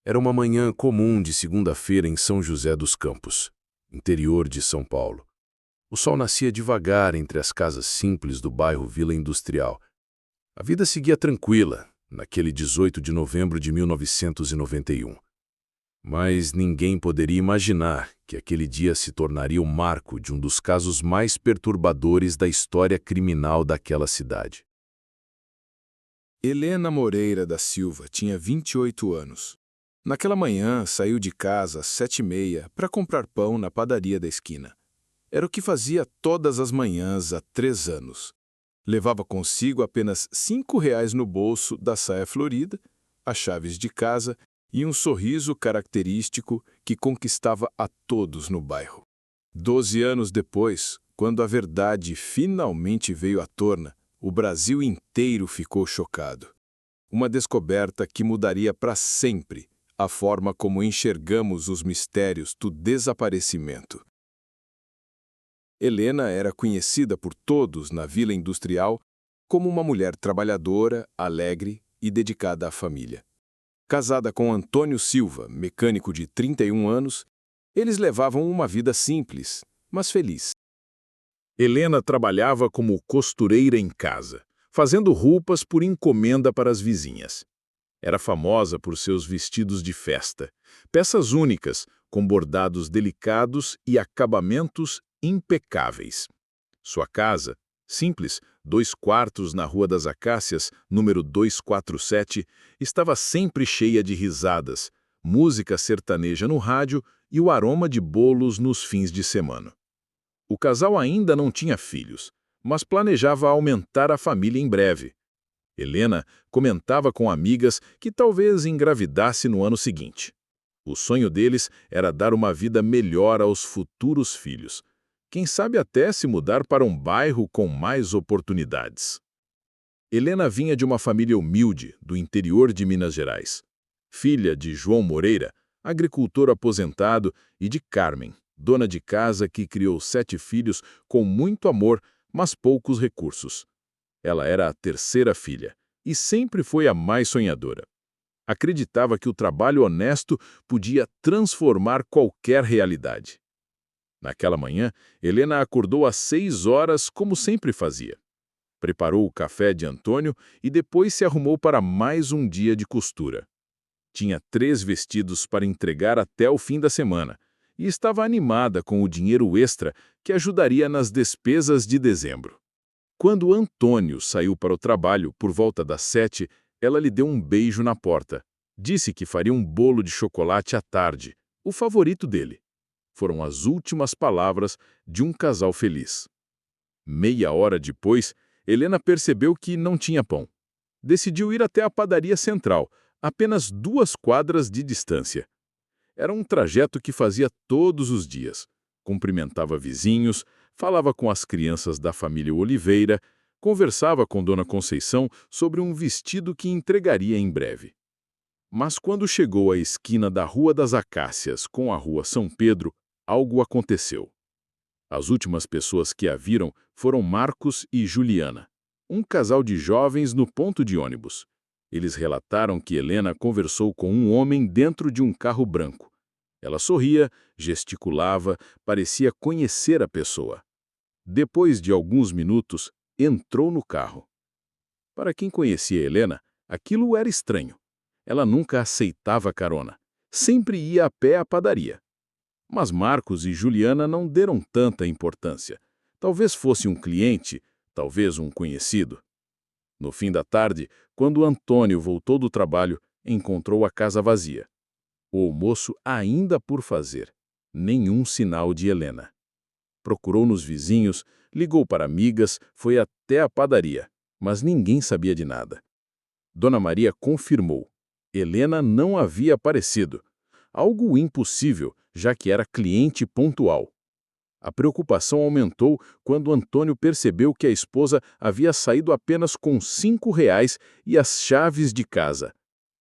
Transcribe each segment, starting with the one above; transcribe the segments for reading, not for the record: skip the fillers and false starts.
Era uma manhã comum de segunda-feira em São José dos Campos, interior de São Paulo. O sol nascia devagar entre as casas simples do bairro Vila Industrial. A vida seguia tranquila, naquele 18 de novembro de 1991. Mas ninguém poderia imaginar que aquele dia se tornaria o marco de um dos casos mais perturbadores da história criminal daquela cidade. Helena Moreira da Silva tinha 28 anos. Naquela manhã, saiu de casa às 7h30 para comprar pão na padaria da esquina. Era o que fazia todas as manhãs há 3 anos. Levava consigo apenas R$ 5 no bolso da saia florida, as chaves de casa e um sorriso característico que conquistava a todos no bairro. 12 anos depois, quando a verdade finalmente veio à tona, o Brasil inteiro ficou chocado. Uma descoberta que mudaria para sempre a forma como enxergamos os mistérios do desaparecimento. Helena era conhecida por todos na Vila Industrial como uma mulher trabalhadora, alegre e dedicada à família. Casada com Antônio Silva, mecânico de 31 anos, eles levavam uma vida simples, mas feliz. Helena trabalhava como costureira em casa, fazendo roupas por encomenda para as vizinhas. Era famosa por seus vestidos de festa, peças únicas, com bordados delicados e acabamentos impecáveis. Sua casa, simples, 2 quartos na Rua das Acácias, número 247, estava sempre cheia de risadas, música sertaneja no rádio e o aroma de bolos nos fins de semana. O casal ainda não tinha filhos, mas planejava aumentar a família em breve. Helena comentava com amigas que talvez engravidasse no ano seguinte. O sonho deles era dar uma vida melhor aos futuros filhos. Quem sabe até se mudar para um bairro com mais oportunidades. Helena vinha de uma família humilde do interior de Minas Gerais. Filha de João Moreira, agricultor aposentado, e de Carmen, dona de casa que criou 7 filhos com muito amor, mas poucos recursos. Ela era a 3ª filha e sempre foi a mais sonhadora. Acreditava que o trabalho honesto podia transformar qualquer realidade. Naquela manhã, Helena acordou às 6 horas, como sempre fazia. Preparou o café de Antônio e depois se arrumou para mais um dia de costura. Tinha 3 vestidos para entregar até o fim da semana e estava animada com o dinheiro extra que ajudaria nas despesas de dezembro. Quando Antônio saiu para o trabalho por volta das 7, ela lhe deu um beijo na porta. Disse que faria um bolo de chocolate à tarde, o favorito dele. Foram as últimas palavras de um casal feliz. Meia hora depois, Helena percebeu que não tinha pão. Decidiu ir até a padaria central, apenas 2 quadras de distância. Era um trajeto que fazia todos os dias. Cumprimentava vizinhos, falava com as crianças da família Oliveira, conversava com Dona Conceição sobre um vestido que entregaria em breve. Mas quando chegou à esquina da Rua das Acácias com a Rua São Pedro, algo aconteceu. As últimas pessoas que a viram foram Marcos e Juliana, um casal de jovens no ponto de ônibus. Eles relataram que Helena conversou com um homem dentro de um carro branco. Ela sorria, gesticulava, parecia conhecer a pessoa. Depois de alguns minutos, entrou no carro. Para quem conhecia Helena, aquilo era estranho. Ela nunca aceitava carona. Sempre ia a pé à padaria. Mas Marcos e Juliana não deram tanta importância. Talvez fosse um cliente, talvez um conhecido. No fim da tarde, quando Antônio voltou do trabalho, encontrou a casa vazia. O almoço ainda por fazer. Nenhum sinal de Helena. Procurou nos vizinhos, ligou para amigas, foi até a padaria, mas ninguém sabia de nada. Dona Maria confirmou. Helena não havia aparecido. Algo impossível, já que era cliente pontual. A preocupação aumentou quando Antônio percebeu que a esposa havia saído apenas com R$ 5 e as chaves de casa.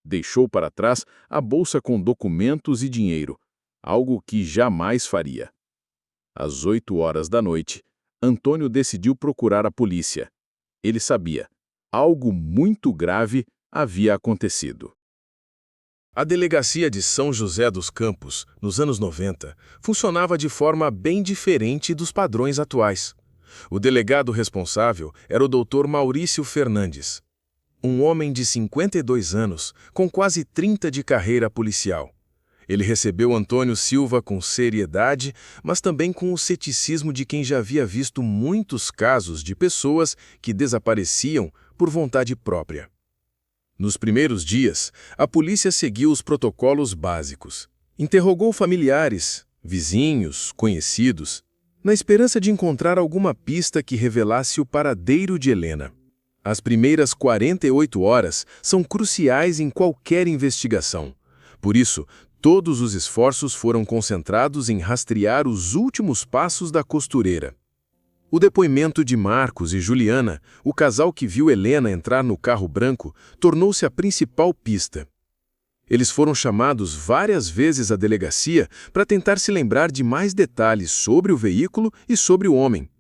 Deixou para trás a bolsa com documentos e dinheiro, algo que jamais faria. Às 8 horas da noite, Antônio decidiu procurar a polícia. Ele sabia, algo muito grave havia acontecido. A delegacia de São José dos Campos, nos anos 90, funcionava de forma bem diferente dos padrões atuais. O delegado responsável era o Dr. Maurício Fernandes, um homem de 52 anos, com quase 30 de carreira policial. Ele recebeu Antônio Silva com seriedade, mas também com o ceticismo de quem já havia visto muitos casos de pessoas que desapareciam por vontade própria. Nos primeiros dias, a polícia seguiu os protocolos básicos. Interrogou familiares, vizinhos, conhecidos, na esperança de encontrar alguma pista que revelasse o paradeiro de Helena. As primeiras 48 horas são cruciais em qualquer investigação. Por isso, todos os esforços foram concentrados em rastrear os últimos passos da costureira. O depoimento de Marcos e Juliana, o casal que viu Helena entrar no carro branco, tornou-se a principal pista. Eles foram chamados várias vezes à delegacia para tentar se lembrar de mais detalhes sobre o veículo e sobre o homem.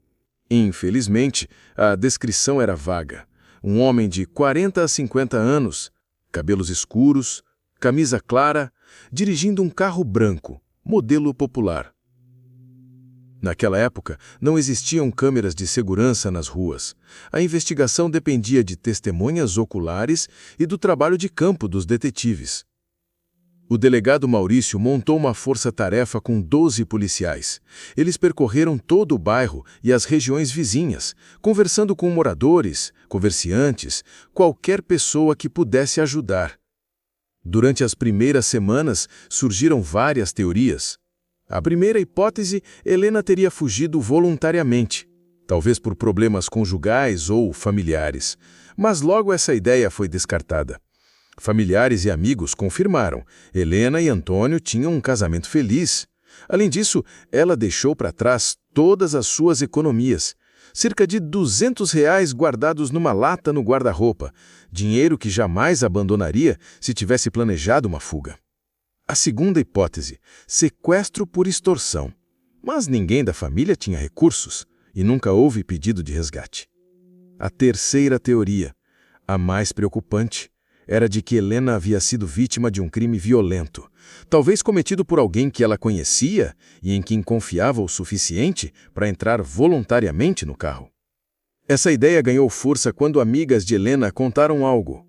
Infelizmente, a descrição era vaga. Um homem de 40 a 50 anos, cabelos escuros, camisa clara, dirigindo um carro branco, modelo popular. Naquela época, não existiam câmeras de segurança nas ruas. A investigação dependia de testemunhas oculares e do trabalho de campo dos detetives. O delegado Maurício montou uma força-tarefa com 12 policiais. Eles percorreram todo o bairro e as regiões vizinhas, conversando com moradores, comerciantes, qualquer pessoa que pudesse ajudar. Durante as primeiras semanas, surgiram várias teorias. A primeira hipótese, Helena teria fugido voluntariamente, talvez por problemas conjugais ou familiares, mas logo essa ideia foi descartada. Familiares e amigos confirmaram, Helena e Antônio tinham um casamento feliz. Além disso, ela deixou para trás todas as suas economias, cerca de R$ 200 guardados numa lata no guarda-roupa, dinheiro que jamais abandonaria se tivesse planejado uma fuga. A segunda hipótese, sequestro por extorsão. Mas ninguém da família tinha recursos e nunca houve pedido de resgate. A terceira teoria, a mais preocupante, era de que Helena havia sido vítima de um crime violento, talvez cometido por alguém que ela conhecia e em quem confiava o suficiente para entrar voluntariamente no carro. Essa ideia ganhou força quando amigas de Helena contaram algo.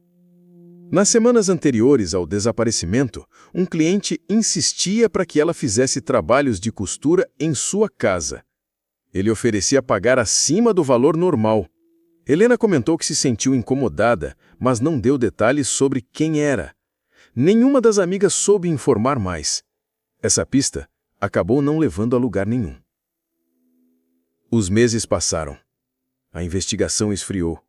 Nas semanas anteriores ao desaparecimento, um cliente insistia para que ela fizesse trabalhos de costura em sua casa. Ele oferecia pagar acima do valor normal. Helena comentou que se sentiu incomodada, mas não deu detalhes sobre quem era. Nenhuma das amigas soube informar mais. Essa pista acabou não levando a lugar nenhum. Os meses passaram. A investigação esfriou.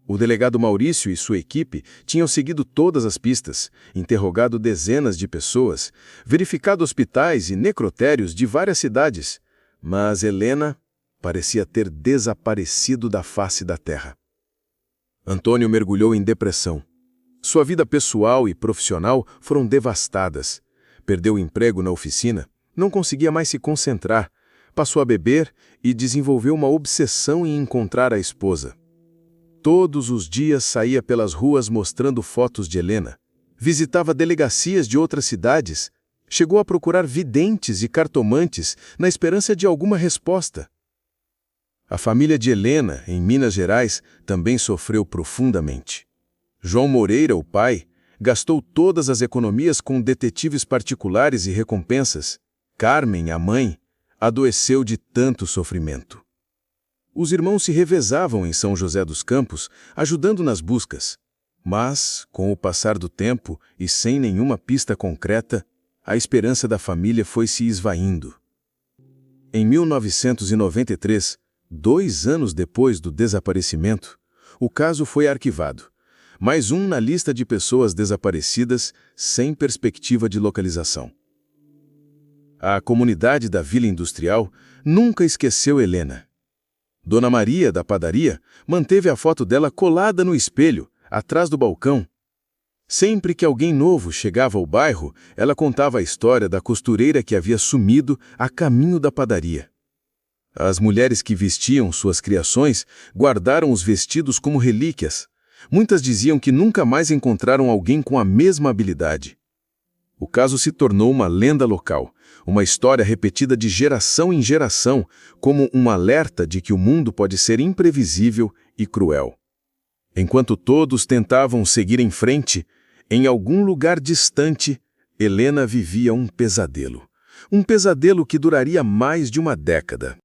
O delegado Maurício e sua equipe tinham seguido todas as pistas, interrogado dezenas de pessoas, verificado hospitais e necrotérios de várias cidades, mas Helena parecia ter desaparecido da face da terra. Antônio mergulhou em depressão. Sua vida pessoal e profissional foram devastadas. Perdeu o emprego na oficina, não conseguia mais se concentrar, passou a beber e desenvolveu uma obsessão em encontrar a esposa. Todos os dias saía pelas ruas mostrando fotos de Helena. Visitava delegacias de outras cidades. Chegou a procurar videntes e cartomantes na esperança de alguma resposta. A família de Helena, em Minas Gerais, também sofreu profundamente. João Moreira, o pai, gastou todas as economias com detetives particulares e recompensas. Carmen, a mãe, adoeceu de tanto sofrimento. Os irmãos se revezavam em São José dos Campos, ajudando nas buscas. Mas, com o passar do tempo e sem nenhuma pista concreta, a esperança da família foi se esvaindo. Em 1993, 2 anos depois do desaparecimento, o caso foi arquivado. Mais um na lista de pessoas desaparecidas sem perspectiva de localização. A comunidade da Vila Industrial nunca esqueceu Helena. Dona Maria, da padaria, manteve a foto dela colada no espelho, atrás do balcão. Sempre que alguém novo chegava ao bairro, ela contava a história da costureira que havia sumido a caminho da padaria. As mulheres que vestiam suas criações guardaram os vestidos como relíquias. Muitas diziam que nunca mais encontraram alguém com a mesma habilidade. O caso se tornou uma lenda local, uma história repetida de geração em geração, como um alerta de que o mundo pode ser imprevisível e cruel. Enquanto todos tentavam seguir em frente, em algum lugar distante, Helena vivia um pesadelo. Um pesadelo que duraria mais de uma década.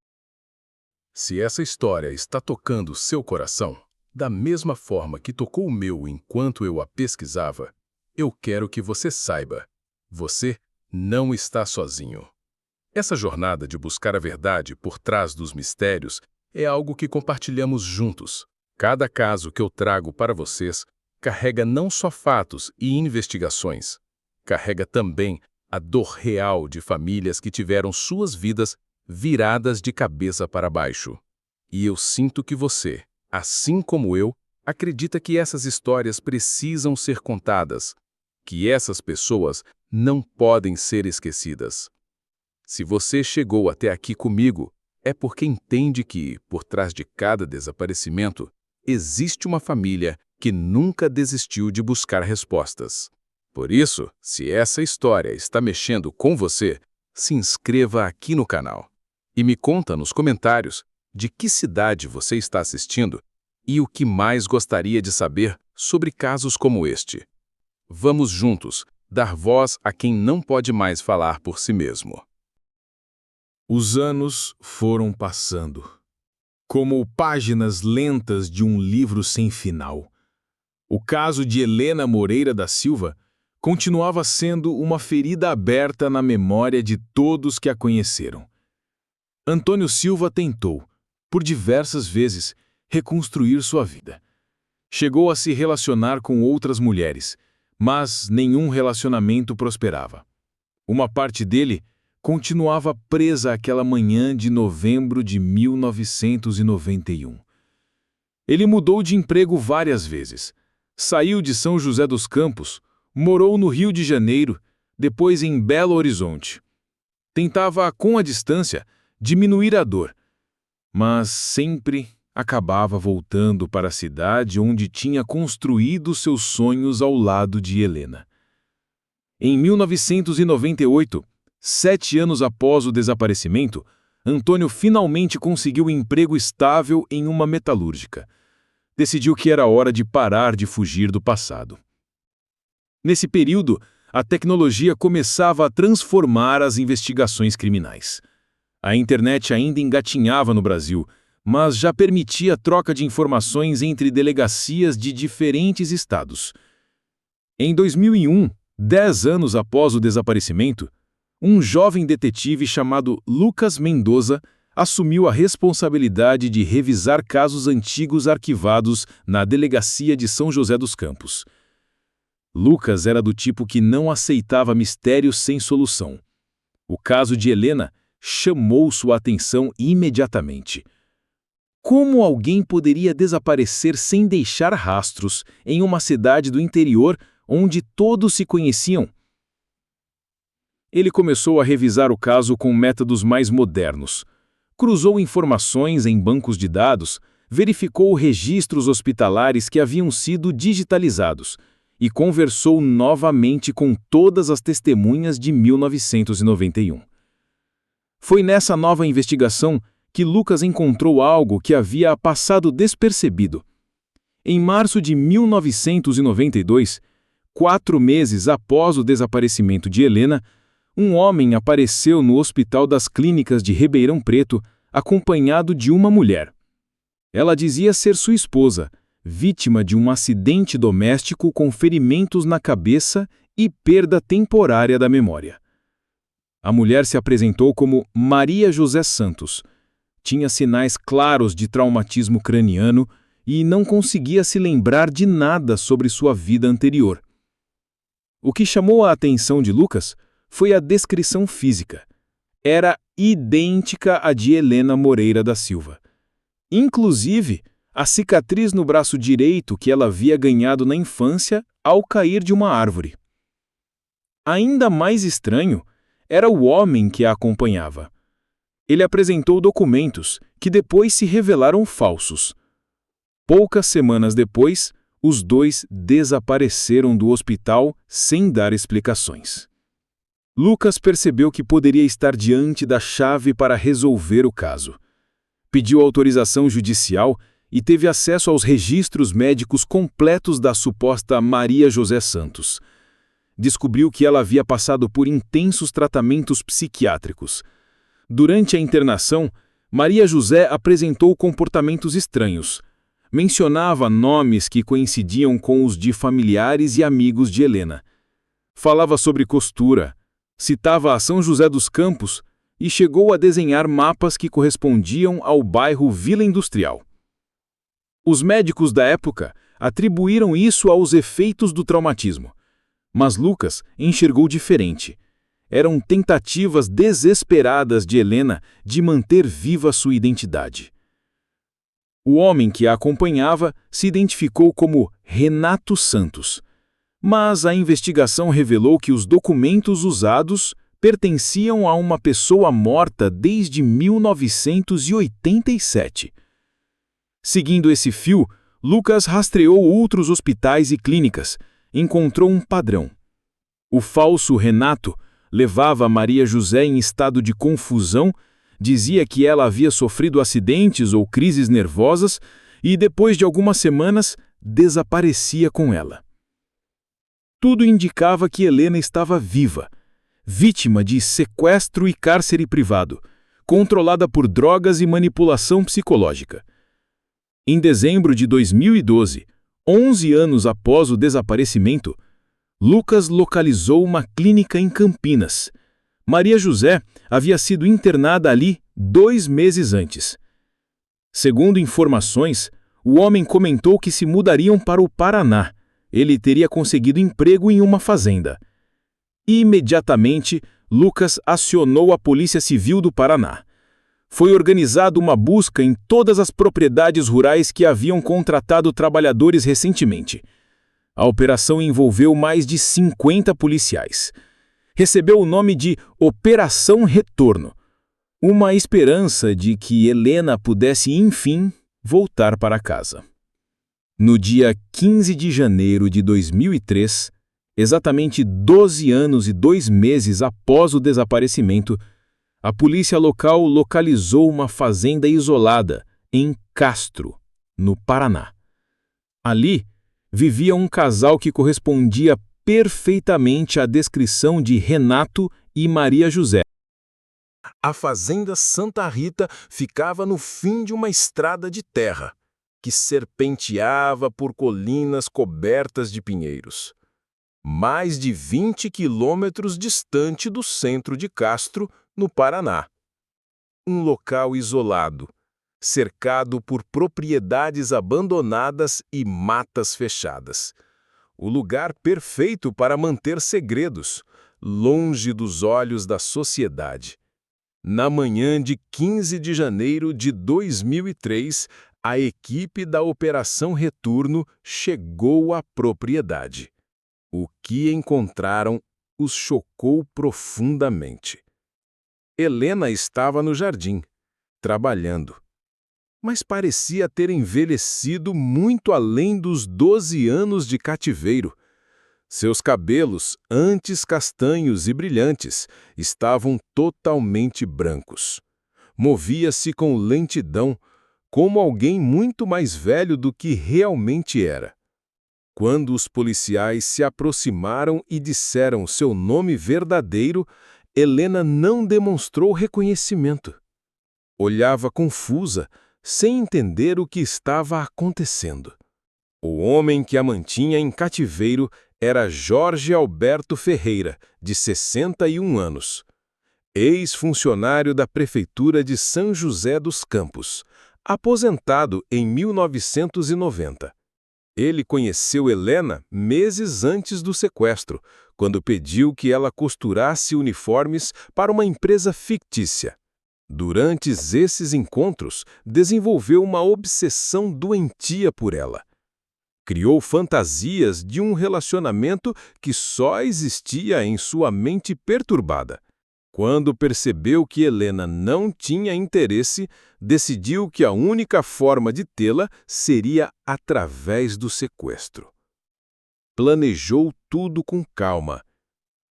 Se essa história está tocando seu coração, da mesma forma que tocou o meu enquanto eu a pesquisava, eu quero que você saiba, você não está sozinho. Essa jornada de buscar a verdade por trás dos mistérios é algo que compartilhamos juntos. Cada caso que eu trago para vocês carrega não só fatos e investigações, carrega também a dor real de famílias que tiveram suas vidas viradas de cabeça para baixo. E eu sinto que você, assim como eu, acredita que essas histórias precisam ser contadas, que essas pessoas não podem ser esquecidas. Se você chegou até aqui comigo, é porque entende que, por trás de cada desaparecimento, existe uma família que nunca desistiu de buscar respostas. Por isso, se essa história está mexendo com você, se inscreva aqui no canal e me conta nos comentários de que cidade você está assistindo e o que mais gostaria de saber sobre casos como este. Vamos juntos dar voz a quem não pode mais falar por si mesmo. Os anos foram passando, como páginas lentas de um livro sem final. O caso de Helena Moreira da Silva continuava sendo uma ferida aberta na memória de todos que a conheceram. Antônio Silva tentou, por diversas vezes, reconstruir sua vida. Chegou a se relacionar com outras mulheres, mas nenhum relacionamento prosperava. Uma parte dele continuava presa àquela manhã de novembro de 1991. Ele mudou de emprego várias vezes. Saiu de São José dos Campos, morou no Rio de Janeiro, depois em Belo Horizonte. Tentava, com a distância, diminuir a dor, mas sempre acabava voltando para a cidade onde tinha construído seus sonhos ao lado de Helena. Em 1998, 7 anos após o desaparecimento, Antônio finalmente conseguiu um emprego estável em uma metalúrgica. Decidiu que era hora de parar de fugir do passado. Nesse período, a tecnologia começava a transformar as investigações criminais. A internet ainda engatinhava no Brasil, mas já permitia a troca de informações entre delegacias de diferentes estados. Em 2001, 10 anos após o desaparecimento, um jovem detetive chamado Lucas Mendoza assumiu a responsabilidade de revisar casos antigos arquivados na delegacia de São José dos Campos. Lucas era do tipo que não aceitava mistérios sem solução. O caso de Helena chamou sua atenção imediatamente. Como alguém poderia desaparecer sem deixar rastros em uma cidade do interior onde todos se conheciam? Ele começou a revisar o caso com métodos mais modernos. Cruzou informações em bancos de dados, verificou registros hospitalares que haviam sido digitalizados e conversou novamente com todas as testemunhas de 1991. Foi nessa nova investigação que Lucas encontrou algo que havia passado despercebido. Em março de 1992, 4 meses após o desaparecimento de Helena, um homem apareceu no Hospital das Clínicas de Ribeirão Preto, acompanhado de uma mulher. Ela dizia ser sua esposa, vítima de um acidente doméstico com ferimentos na cabeça e perda temporária da memória. A mulher se apresentou como Maria José Santos. Tinha sinais claros de traumatismo craniano e não conseguia se lembrar de nada sobre sua vida anterior. O que chamou a atenção de Lucas foi a descrição física. Era idêntica à de Helena Moreira da Silva. Inclusive, a cicatriz no braço direito que ela havia ganhado na infância ao cair de uma árvore. Ainda mais estranho era o homem que a acompanhava. Ele apresentou documentos que depois se revelaram falsos. Poucas semanas depois, os dois desapareceram do hospital sem dar explicações. Lucas percebeu que poderia estar diante da chave para resolver o caso. Pediu autorização judicial e teve acesso aos registros médicos completos da suposta Maria José Santos. Descobriu que ela havia passado por intensos tratamentos psiquiátricos. Durante a internação, Maria José apresentou comportamentos estranhos. Mencionava nomes que coincidiam com os de familiares e amigos de Helena. Falava sobre costura, citava a São José dos Campos e chegou a desenhar mapas que correspondiam ao bairro Vila Industrial. Os médicos da época atribuíram isso aos efeitos do traumatismo. Mas Lucas enxergou diferente. Eram tentativas desesperadas de Helena de manter viva sua identidade. O homem que a acompanhava se identificou como Renato Santos. Mas a investigação revelou que os documentos usados pertenciam a uma pessoa morta desde 1987. Seguindo esse fio, Lucas rastreou outros hospitais e clínicas. Encontrou um padrão. O falso Renato levava Maria José em estado de confusão, dizia que ela havia sofrido acidentes ou crises nervosas e, depois de algumas semanas, desaparecia com ela. Tudo indicava que Helena estava viva, vítima de sequestro e cárcere privado, controlada por drogas e manipulação psicológica. Em dezembro de 2012, 11 anos após o desaparecimento, Lucas localizou uma clínica em Campinas. Maria José havia sido internada ali 2 meses antes. Segundo informações, o homem comentou que se mudariam para o Paraná. Ele teria conseguido emprego em uma fazenda. Imediatamente, Lucas acionou a Polícia Civil do Paraná. Foi organizada uma busca em todas as propriedades rurais que haviam contratado trabalhadores recentemente. A operação envolveu mais de 50 policiais. Recebeu o nome de Operação Retorno, uma esperança de que Helena pudesse, enfim, voltar para casa. No dia 15 de janeiro de 2003, exatamente 12 anos e 2 meses após o desaparecimento, a polícia local localizou uma fazenda isolada em Castro, no Paraná. Ali, vivia um casal que correspondia perfeitamente à descrição de Renato e Maria José. A fazenda Santa Rita ficava no fim de uma estrada de terra, que serpenteava por colinas cobertas de pinheiros. Mais de 20 quilômetros distante do centro de Castro, no Paraná. Um local isolado, cercado por propriedades abandonadas e matas fechadas. O lugar perfeito para manter segredos, longe dos olhos da sociedade. Na manhã de 15 de janeiro de 2003, a equipe da Operação Retorno chegou à propriedade. O que encontraram os chocou profundamente. Helena estava no jardim, trabalhando. Mas parecia ter envelhecido muito além dos 12 anos de cativeiro. Seus cabelos, antes castanhos e brilhantes, estavam totalmente brancos. Movia-se com lentidão, como alguém muito mais velho do que realmente era. Quando os policiais se aproximaram e disseram seu nome verdadeiro, Helena não demonstrou reconhecimento. Olhava confusa, sem entender o que estava acontecendo. O homem que a mantinha em cativeiro era Jorge Alberto Ferreira, de 61 anos. Ex-funcionário da Prefeitura de São José dos Campos, aposentado em 1990. Ele conheceu Helena meses antes do sequestro, quando pediu que ela costurasse uniformes para uma empresa fictícia. Durante esses encontros, desenvolveu uma obsessão doentia por ela. Criou fantasias de um relacionamento que só existia em sua mente perturbada. Quando percebeu que Helena não tinha interesse, decidiu que a única forma de tê-la seria através do sequestro. Planejou tudo com calma.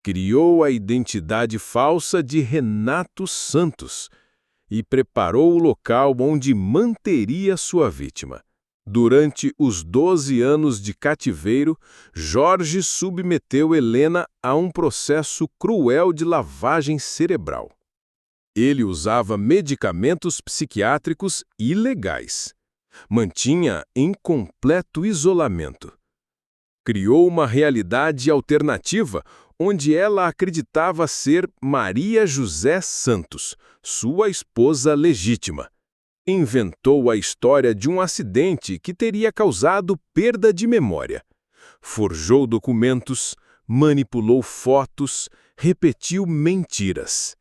criou a identidade falsa de Renato Santos e preparou o local onde manteria sua vítima. Durante os 12 anos de cativeiro, Jorge submeteu Helena a um processo cruel de lavagem cerebral. Ele usava medicamentos psiquiátricos ilegais. Mantinha em completo isolamento. Criou uma realidade alternativa onde ela acreditava ser Maria José Santos, sua esposa legítima. Inventou a história de um acidente que teria causado perda de memória. Forjou documentos, manipulou fotos, repetiu mentiras.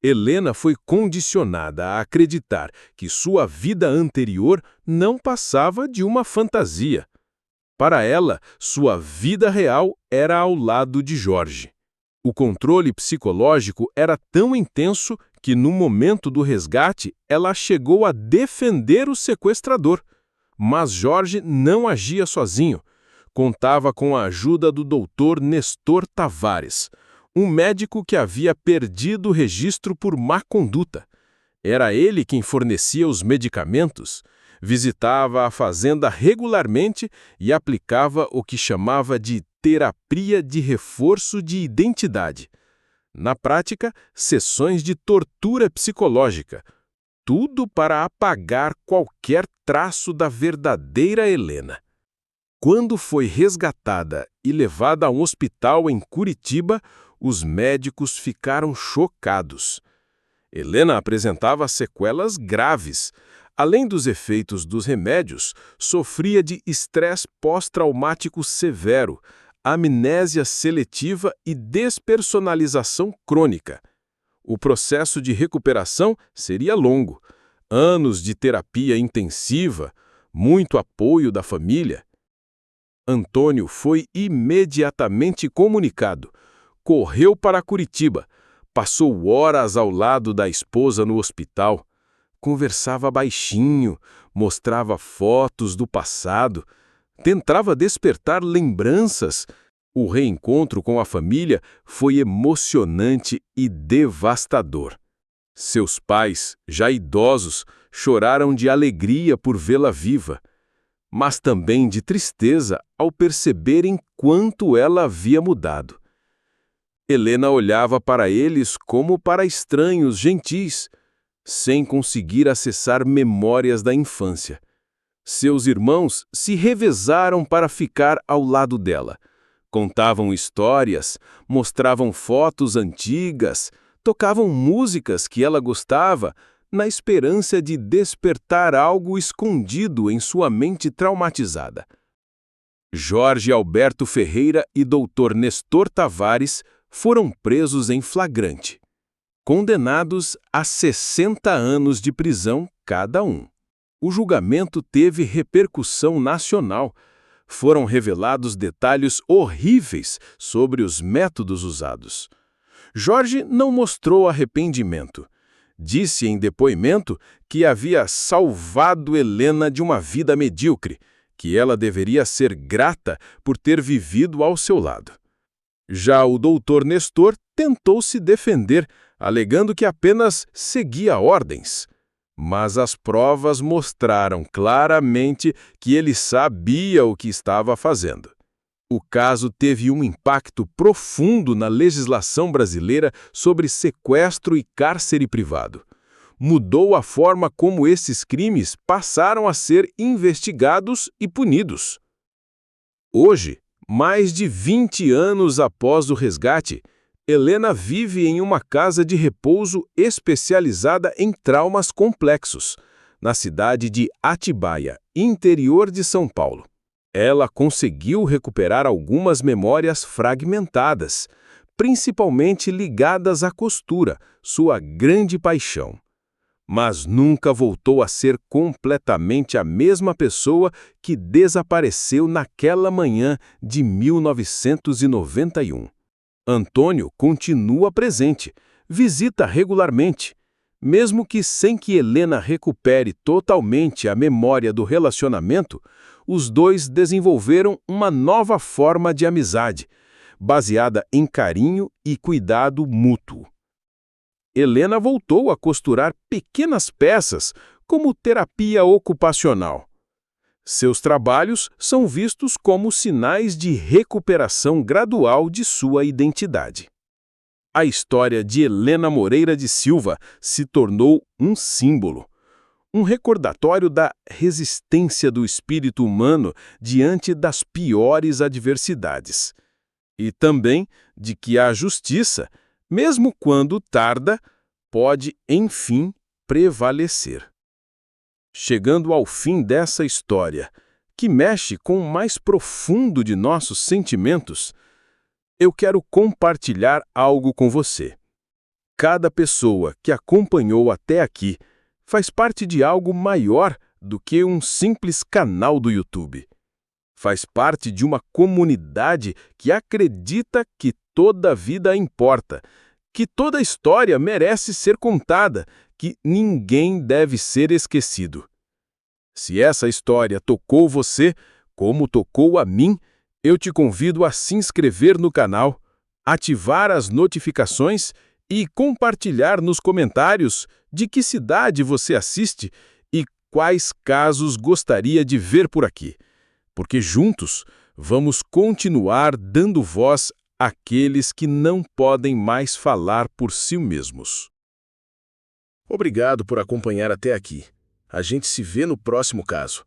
Helena foi condicionada a acreditar que sua vida anterior não passava de uma fantasia. Para ela, sua vida real era ao lado de Jorge. O controle psicológico era tão intenso que, no momento do resgate, ela chegou a defender o sequestrador. Mas Jorge não agia sozinho. Contava com a ajuda do Dr. Nestor Tavares, um médico que havia perdido o registro por má conduta. Era ele quem fornecia os medicamentos, visitava a fazenda regularmente e aplicava o que chamava de terapia de reforço de identidade. Na prática, sessões de tortura psicológica, tudo para apagar qualquer traço da verdadeira Helena. Quando foi resgatada e levada a um hospital em Curitiba, os médicos ficaram chocados. Helena apresentava sequelas graves. Além dos efeitos dos remédios, sofria de estresse pós-traumático severo, amnésia seletiva e despersonalização crônica. O processo de recuperação seria longo. Anos de terapia intensiva, muito apoio da família. Antônio foi imediatamente comunicado. Correu para Curitiba, passou horas ao lado da esposa no hospital, conversava baixinho, mostrava fotos do passado, tentava despertar lembranças. O reencontro com a família foi emocionante e devastador. Seus pais, já idosos, choraram de alegria por vê-la viva, mas também de tristeza ao perceberem quanto ela havia mudado. Helena olhava para eles como para estranhos gentis, sem conseguir acessar memórias da infância. Seus irmãos se revezaram para ficar ao lado dela. Contavam histórias, mostravam fotos antigas, tocavam músicas que ela gostava, na esperança de despertar algo escondido em sua mente traumatizada. Jorge Alberto Ferreira e Dr. Nestor Tavares foram presos em flagrante, condenados a 60 anos de prisão cada um. O julgamento teve repercussão nacional. Foram revelados detalhes horríveis sobre os métodos usados. Jorge não mostrou arrependimento. Disse em depoimento que havia salvado Helena de uma vida medíocre, que ela deveria ser grata por ter vivido ao seu lado. Já o doutor Nestor tentou se defender, alegando que apenas seguia ordens. Mas as provas mostraram claramente que ele sabia o que estava fazendo. O caso teve um impacto profundo na legislação brasileira sobre sequestro e cárcere privado. Mudou a forma como esses crimes passaram a ser investigados e punidos. Hoje, mais de 20 anos após o resgate, Helena vive em uma casa de repouso especializada em traumas complexos, na cidade de Atibaia, interior de São Paulo. Ela conseguiu recuperar algumas memórias fragmentadas, principalmente ligadas à costura, sua grande paixão. Mas nunca voltou a ser completamente a mesma pessoa que desapareceu naquela manhã de 1991. Antônio continua presente, visita regularmente. Mesmo que sem que Helena recupere totalmente a memória do relacionamento, os dois desenvolveram uma nova forma de amizade, baseada em carinho e cuidado mútuo. Helena voltou a costurar pequenas peças como terapia ocupacional. Seus trabalhos são vistos como sinais de recuperação gradual de sua identidade. A história de Helena Moreira de Silva se tornou um símbolo, um recordatório da resistência do espírito humano diante das piores adversidades. E também de que a justiça, mesmo quando tarda, pode, enfim, prevalecer. Chegando ao fim dessa história, que mexe com o mais profundo de nossos sentimentos, eu quero compartilhar algo com você. Cada pessoa que acompanhou até aqui faz parte de algo maior do que um simples canal do YouTube. Faz parte de uma comunidade que acredita que toda vida importa, que toda história merece ser contada, que ninguém deve ser esquecido. Se essa história tocou você, como tocou a mim, eu te convido a se inscrever no canal, ativar as notificações e compartilhar nos comentários de que cidade você assiste e quais casos gostaria de ver por aqui. Porque juntos vamos continuar dando voz àqueles que não podem mais falar por si mesmos. Obrigado por acompanhar até aqui. A gente se vê no próximo caso.